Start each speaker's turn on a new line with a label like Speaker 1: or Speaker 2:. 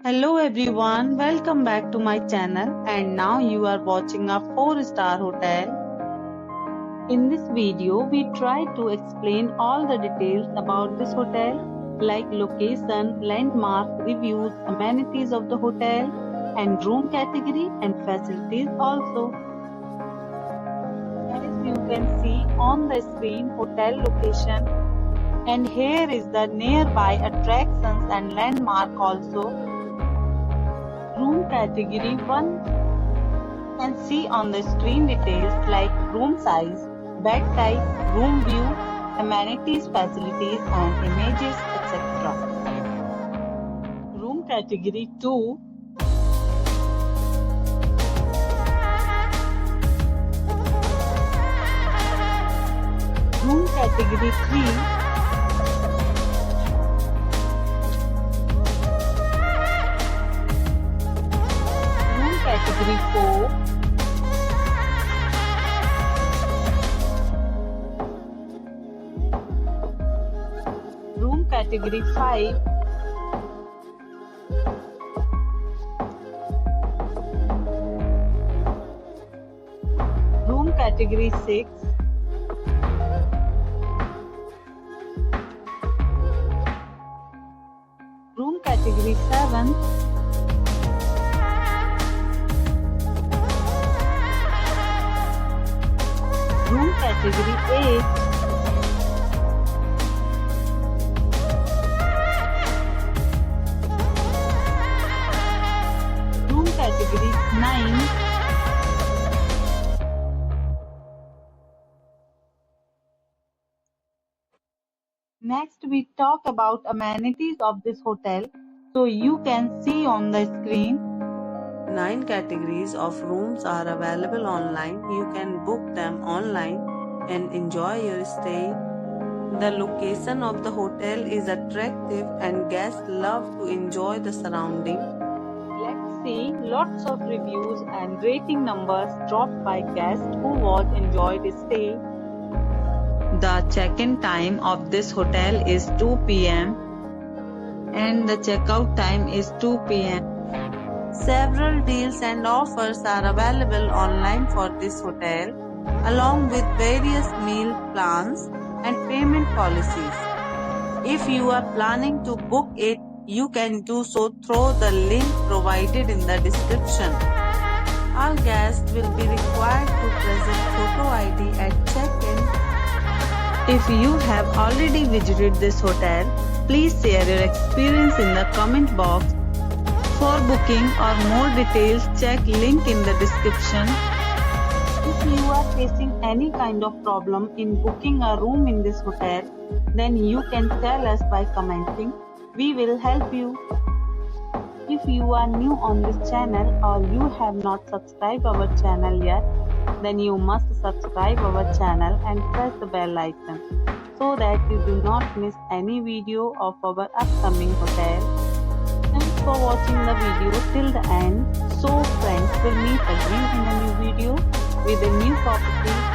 Speaker 1: Hello everyone, welcome back to my channel and now you are watching a 4-star hotel. In this video, we try to explain all the details about this hotel like location, landmark, reviews, amenities of the hotel and room category and facilities also. As you can see on the screen, hotel location, and here is the nearby attractions and landmark also. Room category 1, and see on the screen details like room size, bed type, room view, amenities, facilities and images, etc. Room category 2, room category 3, category 4, room category 5, room category 6, room category 7, room category 8, room category 9, next we talk about amenities of this hotel, so you can see on the screen. 9 categories of rooms are available online. You can book them online and enjoy your stay. The location of the hotel is attractive and guests love to enjoy the surrounding. Let's see lots of reviews and rating numbers dropped by guests who was enjoyed stay. The check-in time of this hotel is 2 p.m. and the checkout time is 2 p.m. Several deals and offers are available online for this hotel, along with various meal plans and payment policies. If you are planning to book it, you can do so through the link provided in the description. All guests will be required to present photo ID at check-in. If you have already visited this hotel, please share your experience in the comment box. For booking or more details, check link in the description. If you are facing any kind of problem in booking a room in this hotel, then you can tell us by commenting. We will help you. If you are new on this channel or you have not subscribed our channel yet, then you must subscribe our channel and press the bell icon so that you do not miss any video of our upcoming hotel. Thanks for watching the video till the end. So friends, will meet again in a new video with a new property.